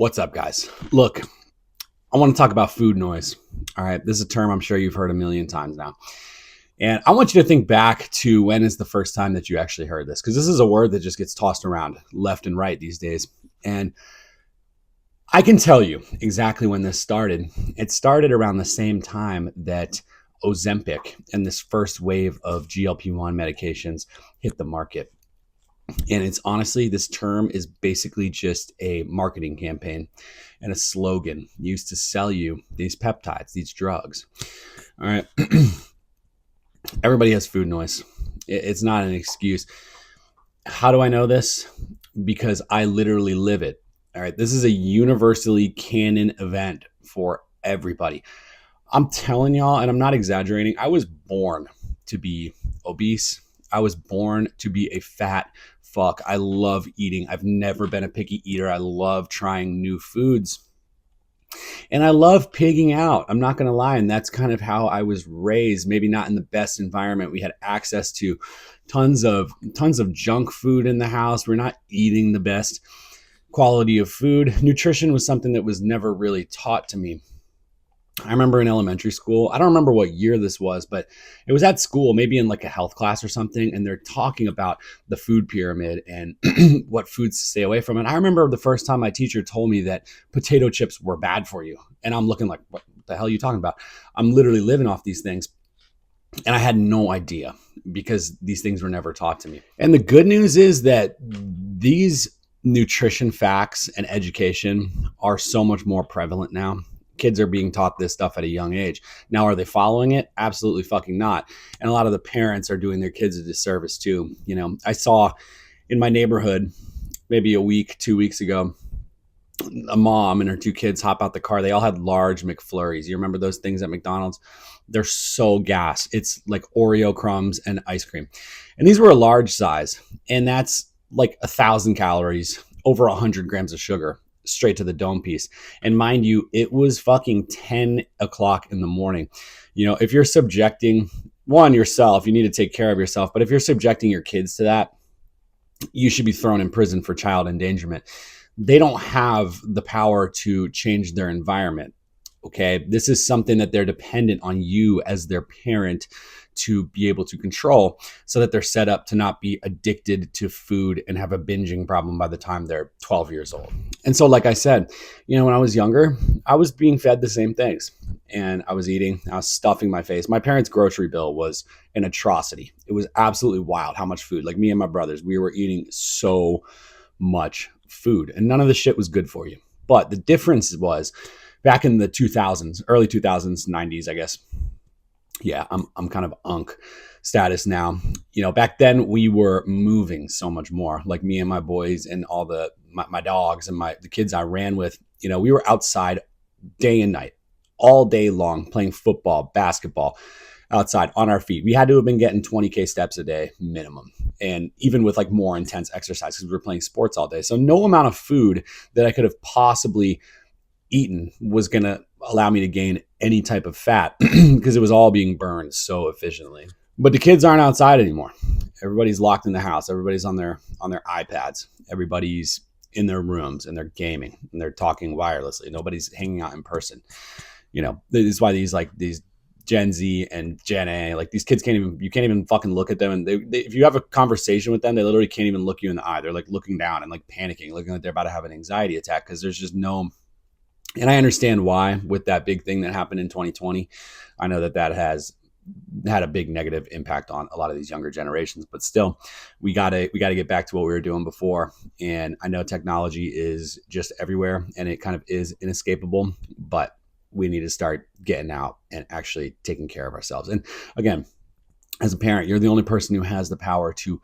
What's up, guys? Look, I want to talk about food noise. All right. This is a term I'm sure you've heard a million times now. And I want you to think back to when is the first time that you actually heard this, because this is a word that just gets tossed around left and right these days. And I can tell you exactly when this started. It started around the same time that Ozempic and this first wave of GLP-1 medications hit the market. And it's honestly, this term is basically just a marketing campaign and a slogan used to sell you these peptides, these drugs. All right. Everybody has food noise. It's not an excuse. How do I know this? Because I literally live it. All right. This is a universally canon event for everybody. I'm telling y'all, and I'm not exaggerating, I was born to be obese. I was born to be a fat fuck. I love eating. I've never been a picky eater. I love trying new foods. And I love pigging out. I'm not going to lie. And that's kind of how I was raised. Maybe not in the best environment. We had access to tons of junk food in the house. We're not eating the best quality of food. Nutrition was something that was never really taught to me. I remember in elementary school, I don't remember what year this was, but it was at school, maybe in like a health class or something. And they're talking about the food pyramid and what foods to stay away from. And I remember the first time my teacher told me that potato chips were bad for you. And I'm looking like, what the hell are you talking about? I'm literally living off these things. And I had no idea because these things were never taught to me. And the good news is that these nutrition facts and education are so much more prevalent now. Kids are being taught this stuff at a young age. Now, are they following it? Absolutely fucking not. And a lot of the parents are doing their kids a disservice too. You know, I saw in my neighborhood maybe a week, 2 weeks ago, a mom and her two kids hop out the car. They all had large McFlurries. You remember those things at McDonald's? They're so gas. It's like Oreo crumbs and ice cream. And these were a large size. And that's like 1,000 calories, over 100 grams of sugar, straight to the dome piece. And mind you, it was fucking 10 o'clock in the morning. You know, if you're subjecting yourself, you need to take care of yourself. But if you're subjecting your kids to that, you should be thrown in prison for child endangerment. They don't have the power to change their environment. Okay. This is something that they're dependent on you as their parent to be able to control, so that they're set up to not be addicted to food and have a binging problem by the time they're 12 years old. And so, like I said, you know, when I was younger, I was being fed the same things and I was eating, I was stuffing my face. My parents' grocery bill was an atrocity. It was absolutely wild how much food, like me and my brothers, we were eating so much food and none of the shit was good for you. But the difference was back in the 2000s, early 2000s, 90s, I guess. Yeah, I'm kind of unk status now. You know, back then we were moving so much more. Like me and my boys and all my dogs and the kids I ran with. You know, we were outside day and night, all day long, playing football, basketball, outside on our feet. We had to have been getting 20K steps a day minimum, and even with like more intense exercise because we were playing sports all day. So no amount of food that I could have possibly eaten was going to allow me to gain any type of fat because it was all being burned so efficiently. But the kids aren't outside anymore. Everybody's locked in the house. Everybody's on their iPads. Everybody's in their rooms and they're gaming and they're talking wirelessly. Nobody's hanging out in person. You know, this is why these Gen Z and Gen A, like these kids you can't even fucking look at them. And they, if you have a conversation with them, they literally can't even look you in the eye. They're like looking down and like panicking, looking like they're about to have an anxiety attack because there's just no. And I understand why with that big thing that happened in 2020. I know that has had a big negative impact on a lot of these younger generations, but still we gotta get back to what we were doing before. And I know technology is just everywhere and it kind of is inescapable, but we need to start getting out and actually taking care of ourselves. And again, as a parent, you're the only person who has the power to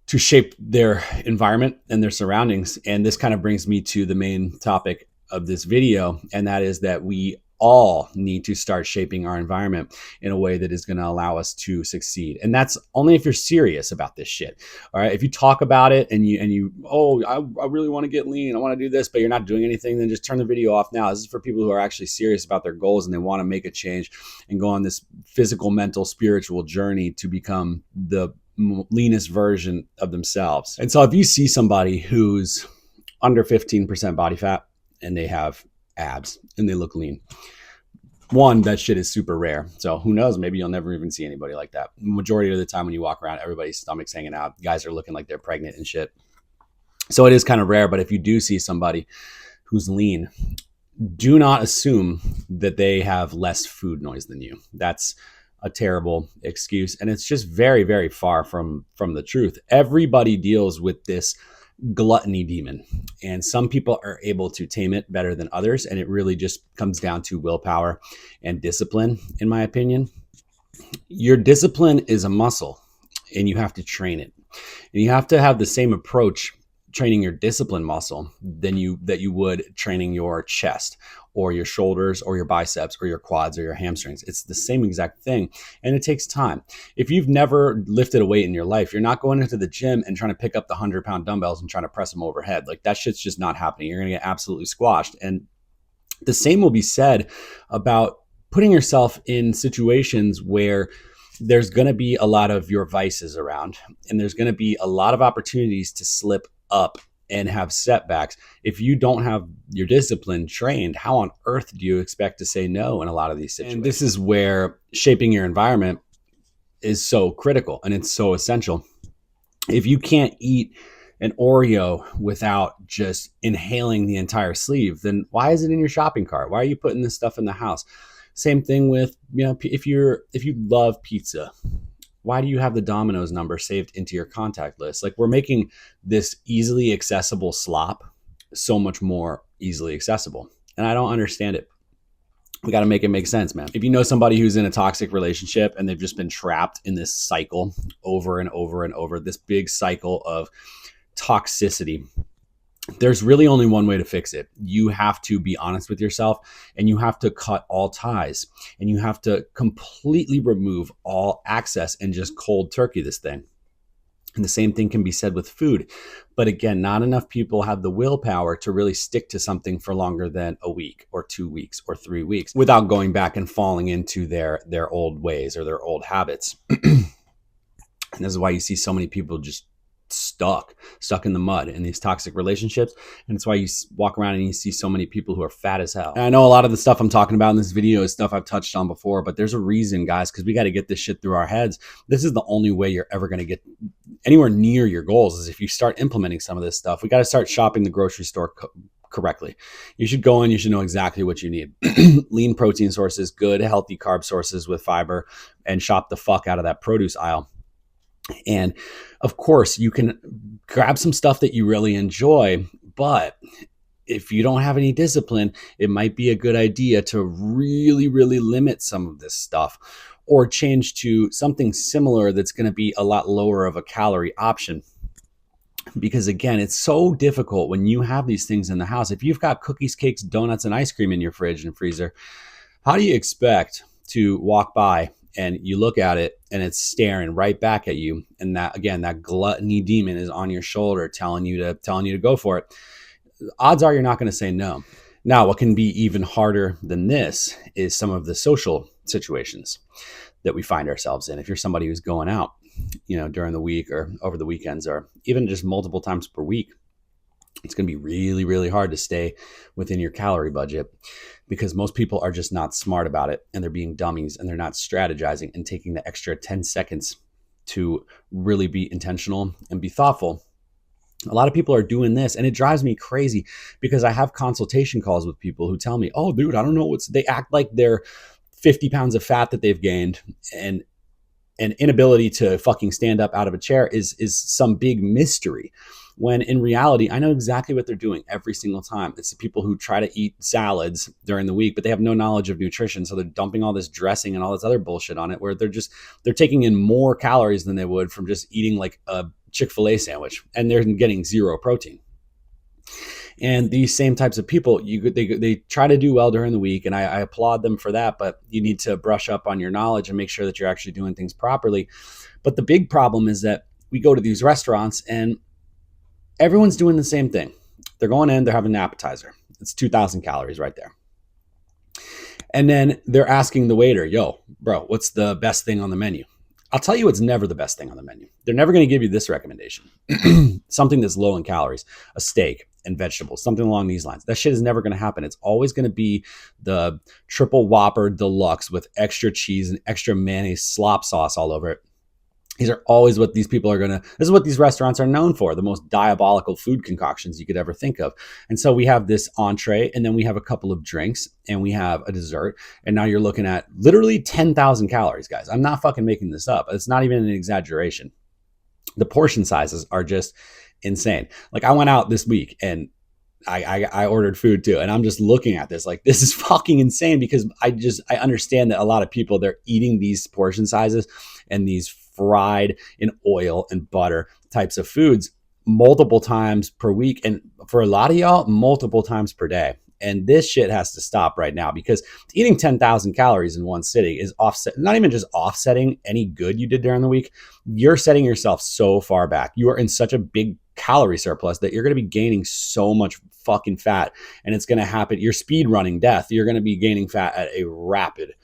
shape their environment and their surroundings. And this kind of brings me to the main topic of this video, and that is that we all need to start shaping our environment in a way that is going to allow us to succeed. And that's only if you're serious about this shit. All right. If you talk about it and I really want to get lean, I want to do this, but you're not doing anything, then just turn the video off now. This is for people who are actually serious about their goals and they want to make a change and go on this physical, mental, spiritual journey to become the leanest version of themselves. And so if you see somebody who's under 15% body fat, and they have abs and they look lean. One, that shit is super rare. So who knows? Maybe you'll never even see anybody like that. Majority of the time when you walk around, everybody's stomach's hanging out. Guys are looking like they're pregnant and shit. So it is kind of rare. But if you do see somebody who's lean, do not assume that they have less food noise than you. That's a terrible excuse. And it's just very, very far from the truth. Everybody deals with this gluttony demon, and some people are able to tame it better than others. And it really just comes down to willpower and discipline, in my opinion. Your discipline is a muscle and you have to train it. And you have to have the same approach training your discipline muscle than that you would training your chest or your shoulders or your biceps or your quads or your hamstrings. It's the same exact thing, and it takes time. If you've never lifted a weight in your life, you're not going into the gym and trying to pick up the 100-pound dumbbells and trying to press them overhead. Like, that shit's just not happening. You're going to get absolutely squashed. And the same will be said about putting yourself in situations where there's going to be a lot of your vices around, and there's going to be a lot of opportunities to slip up and have setbacks. If you don't have your discipline trained, how on earth do you expect to say no in a lot of these situations? And this is where shaping your environment is so critical and it's so essential. If you can't eat an Oreo without just inhaling the entire sleeve, then why is it in your shopping cart? Why are you putting this stuff in the house? Same thing with, if you love pizza, why do you have the Domino's number saved into your contact list? Like, we're making this easily accessible slop so much more easily accessible. And I don't understand it. We got to make it make sense, man. If you know somebody who's in a toxic relationship and they've just been trapped in this cycle over and over and over, this big cycle of toxicity, there's really only one way to fix it. You have to be honest with yourself, and you have to cut all ties, and you have to completely remove all access and just cold turkey this thing. And the same thing can be said with food. But again, not enough people have the willpower to really stick to something for longer than a week or 2 weeks or 3 weeks without going back and falling into their old ways or their old habits. And this is why you see so many people just stuck in the mud in these toxic relationships. And it's why you walk around and you see so many people who are fat as hell. And I know a lot of the stuff I'm talking about in this video is stuff I've touched on before, but there's a reason, guys, because we got to get this shit through our heads. This is the only way you're ever going to get anywhere near your goals, is if you start implementing some of this stuff. We got to start shopping the grocery store correctly. You should go in, you should know exactly what you need. Lean protein sources, good, healthy carb sources with fiber, and shop the fuck out of that produce aisle. And of course, you can grab some stuff that you really enjoy, but if you don't have any discipline, it might be a good idea to really, really limit some of this stuff, or change to something similar that's going to be a lot lower of a calorie option. Because again, it's so difficult when you have these things in the house. If you've got cookies, cakes, donuts, and ice cream in your fridge and freezer, how do you expect to walk by and you look at it and it's staring right back at you, and that gluttony demon is on your shoulder telling you to go for it? Odds are you're not going to say no. Now, what can be even harder than this is some of the social situations that we find ourselves in. If you're somebody who's going out, during the week or over the weekends, or even just multiple times per week, it's going to be really, really hard to stay within your calorie budget, because most people are just not smart about it, and they're being dummies, and they're not strategizing and taking the extra 10 seconds to really be intentional and be thoughtful. A lot of people are doing this, and it drives me crazy, because I have consultation calls with people who tell me, oh, dude, I don't know they act like they're 50 pounds of fat that they've gained, and an inability to fucking stand up out of a chair is some big mystery. When in reality, I know exactly what they're doing every single time. It's the people who try to eat salads during the week, but they have no knowledge of nutrition. So they're dumping all this dressing and all this other bullshit on it, where they're taking in more calories than they would from just eating like a Chick-fil-A sandwich, and they're getting zero protein. And these same types of people, they try to do well during the week, and I applaud them for that, but you need to brush up on your knowledge and make sure that you're actually doing things properly. But the big problem is that we go to these restaurants and everyone's doing the same thing. They're going in, they're having an appetizer. It's 2,000 calories right there. And then they're asking the waiter, yo, bro, what's the best thing on the menu? I'll tell you, it's never the best thing on the menu. They're never going to give you this recommendation. Something that's low in calories, a steak, and vegetables, something along these lines. That shit is never going to happen. It's always going to be the triple Whopper deluxe with extra cheese and extra mayonnaise slop sauce all over it. These are always what these people are this is what these restaurants are known for, the most diabolical food concoctions you could ever think of. And so we have this entree, and then we have a couple of drinks, and we have a dessert. And now you're looking at literally 10,000 calories, guys. I'm not fucking making this up. It's not even an exaggeration. The portion sizes are just insane. Like, I went out this week and I ordered food too. And I'm just looking at this like, this is fucking insane, because I understand that a lot of people, they're eating these portion sizes and these fried in oil and butter types of foods multiple times per week. And for a lot of y'all, multiple times per day. And this shit has to stop right now, because eating 10,000 calories in one sitting is not even just offsetting any good you did during the week. You're setting yourself so far back. You are in such a big calorie surplus that you're going to be gaining so much fucking fat, and it's going to happen. You're speed running death. You're going to be gaining fat at a rapid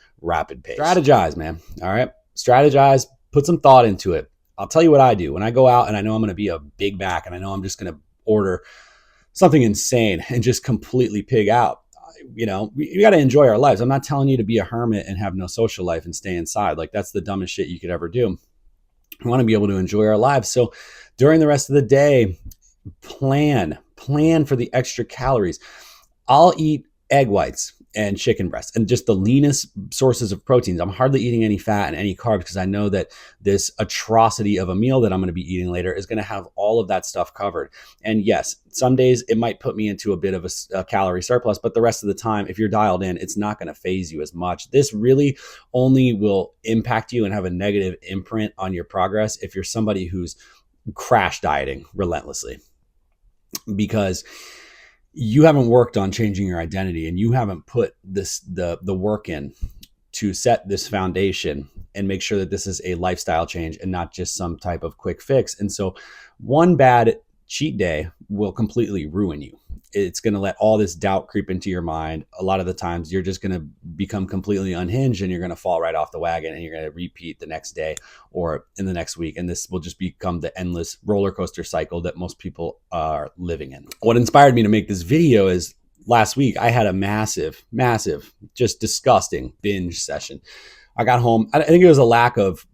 pace. Strategize, man. All right. Strategize, put some thought into it. I'll tell you what I do when I go out and I know I'm going to be a big back and I know I'm just going to order something insane and just completely pig out. You know, we got to enjoy our lives. I'm not telling you to be a hermit and have no social life and stay inside. Like, that's the dumbest shit you could ever do. We want to be able to enjoy our lives. So during the rest of the day, plan for the extra calories. I'll eat egg whites and chicken breasts and just the leanest sources of proteins. I'm hardly eating any fat and any carbs, because I know that this atrocity of a meal that I'm going to be eating later is going to have all of that stuff covered. And yes, some days it might put me into a bit of a calorie surplus, but the rest of the time, if you're dialed in, it's not going to phase you as much. This really only will impact you and have a negative imprint on your progress if you're somebody who's crash dieting relentlessly, because you haven't worked on changing your identity, and you haven't put the work in to set this foundation and make sure that this is a lifestyle change and not just some type of quick fix. And so one bad cheat day will completely ruin you. It's going to let all this doubt creep into your mind. A lot of the times you're just going to become completely unhinged, and you're going to fall right off the wagon, and you're going to repeat the next day or in the next week. And this will just become the endless roller coaster cycle that most people are living in. What inspired me to make this video is last week I had a massive, just disgusting binge session. I got home. I think it was a lack of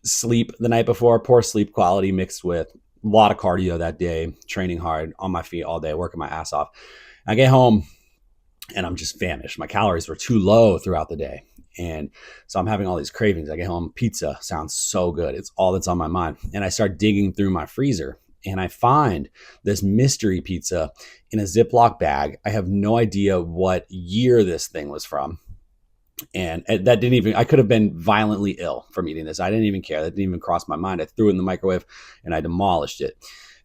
sleep the night before, poor sleep quality mixed with a lot of cardio that day, training hard on my feet all day, working my ass off. I get home and I'm just famished. My calories were too low throughout the day. And so I'm having all these cravings. I get home, pizza sounds so good. It's all that's on my mind. And I start digging through my freezer, and I find this mystery pizza in a Ziploc bag. I have no idea what year this thing was from. And that didn't even, I could have been violently ill from eating this. I didn't even care. That didn't even cross my mind. I threw it in the microwave and I demolished it.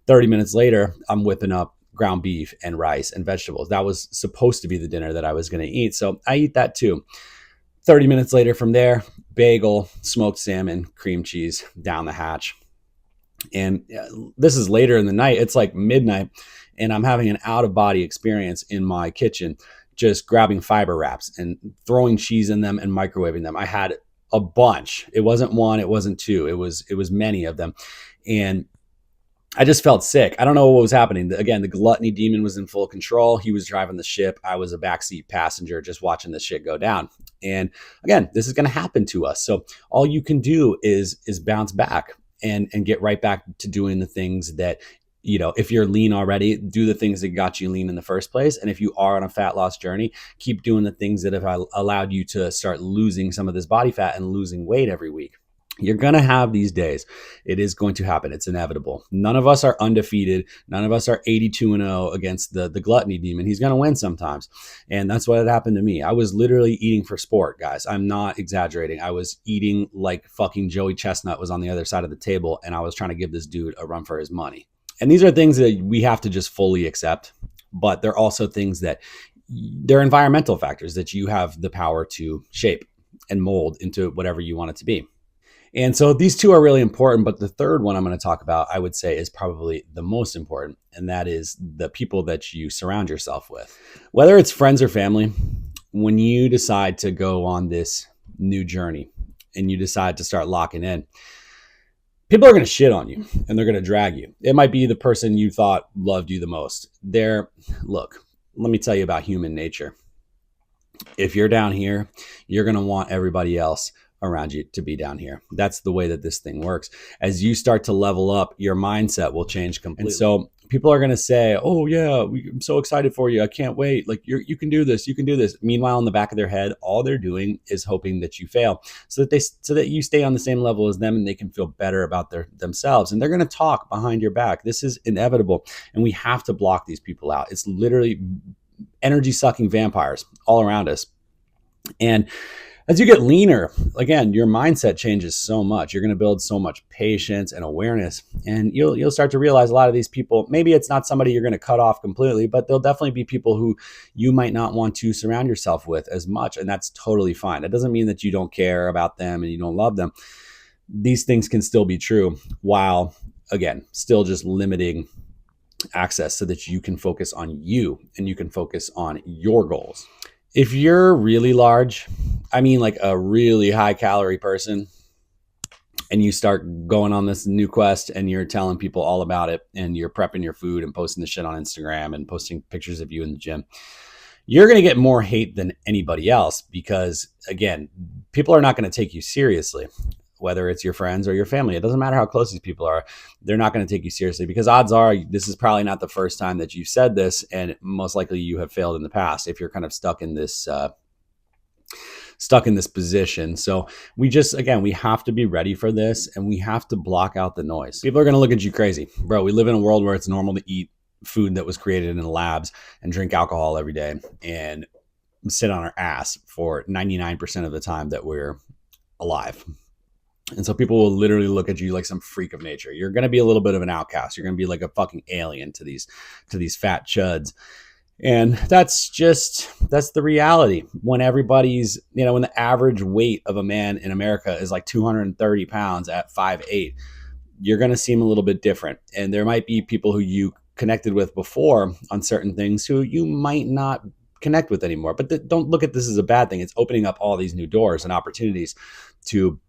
30 minutes later, I'm whipping up ground beef and rice and vegetables. That was supposed to be the dinner that I was going to eat. So I eat that too. 30 minutes later from there, bagel, smoked salmon, cream cheese down the hatch. And this is later in the night. It's like midnight, and I'm having an out of body experience in my kitchen, just grabbing fiber wraps and throwing cheese in them and microwaving them. I had a bunch. It wasn't one, it wasn't two. It was many of them. And I just felt sick. I don't know what was happening. Again, the gluttony demon was in full control. He was driving the ship. I was a backseat passenger just watching this shit go down. And again, this is going to happen to us. So all you can do is bounce back and get right back to doing the things that, you know, if you're lean already, do the things that got you lean in the first place. And if you are on a fat loss journey, keep doing the things that have allowed you to start losing some of this body fat and losing weight every week. You're going to have these days. It is going to happen. It's inevitable. None of us are undefeated. None of us are 82-0 against the gluttony demon. He's going to win sometimes. And that's what had happened to me. I was literally eating for sport, guys. I'm not exaggerating. I was eating like fucking Joey Chestnut was on the other side of the table, and I was trying to give this dude a run for his money. And these are things that we have to just fully accept. But they're also things that they're environmental factors that you have the power to shape and mold into whatever you want it to be. And so these two are really important, but the third one I'm going to talk about, I would say, is probably the most important, and that is the people that you surround yourself with. Whether it's friends or family, when you decide to go on this new journey and you decide to start locking in, People are going to shit on you and they're going to drag you. It might be the person you thought loved you the most. Look, let me tell you about human nature. If you're down here, you're going to want everybody else around you to be down here. That's the way that this thing works. As you start to level up, your mindset will change completely. And so people are going to say, oh yeah, I'm so excited for you. I can't wait. Like you can do this. You can do this. Meanwhile, in the back of their head, all they're doing is hoping that you fail so that you stay on the same level as them and they can feel better about themselves. And they're going to talk behind your back. This is inevitable. And we have to block these people out. It's literally energy sucking vampires all around us. And as you get leaner, again, your mindset changes so much. You're going to build so much patience and awareness, and you'll start to realize a lot of these people, maybe it's not somebody you're going to cut off completely, but there'll definitely be people who you might not want to surround yourself with as much, and that's totally fine. That doesn't mean that you don't care about them and you don't love them. These things can still be true while, again, still just limiting access so that you can focus on you and you can focus on your goals. If you're really large, I mean like a really high calorie person, and you start going on this new quest and you're telling people all about it and you're prepping your food and posting the shit on Instagram and posting pictures of you in the gym, you're going to get more hate than anybody else because, again, people are not going to take you seriously. Whether it's your friends or your family, it doesn't matter how close these people are, they're not going to take you seriously because odds are this is probably not the first time that you've said this, and most likely you have failed in the past if you're kind of stuck in this position. So we have to be ready for this, and we have to block out the noise. People are going to look at you crazy. Bro, we live in a world where it's normal to eat food that was created in labs and drink alcohol every day and sit on our ass for 99% of the time that we're alive. And so people will literally look at you like some freak of nature. You're going to be a little bit of an outcast. You're going to be like a fucking alien to these fat chuds. And that's the reality. When everybody's, when the average weight of a man in America is like 230 pounds at 5'8", you're going to seem a little bit different. And there might be people who you connected with before on certain things who you might not connect with anymore. But don't look at this as a bad thing. It's opening up all these new doors and opportunities to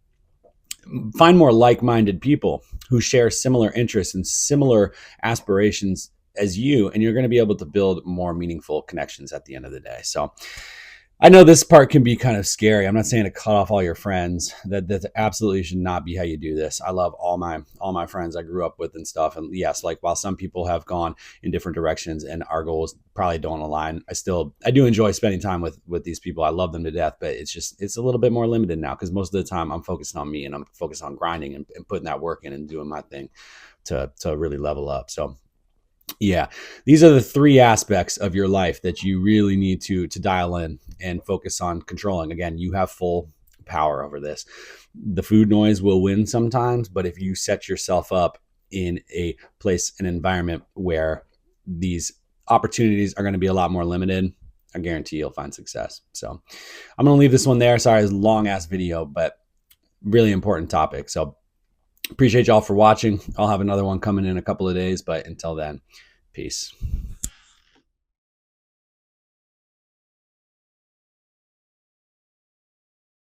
find more like-minded people who share similar interests and similar aspirations as you, and you're going to be able to build more meaningful connections at the end of the day. So I know this part can be kind of scary. I'm not saying to cut off all your friends. That absolutely should not be how you do this. I love all my friends I grew up with and stuff. And yes, like while some people have gone in different directions and our goals probably don't align, I do enjoy spending time with these people. I love them to death, but it's a little bit more limited now because most of the time I'm focused on me and I'm focused on grinding and putting that work in and doing my thing to really level up. So yeah, these are the three aspects of your life that you really need to dial in and focus on controlling. Again, you have full power over this. The food noise will win sometimes, but if you set yourself up in a place, an environment where these opportunities are going to be a lot more limited, I guarantee you'll find success. So I'm going to leave this one there. Sorry, it's a long ass video, but really important topic. So appreciate y'all for watching. I'll have another one coming in a couple of days, but until then, peace.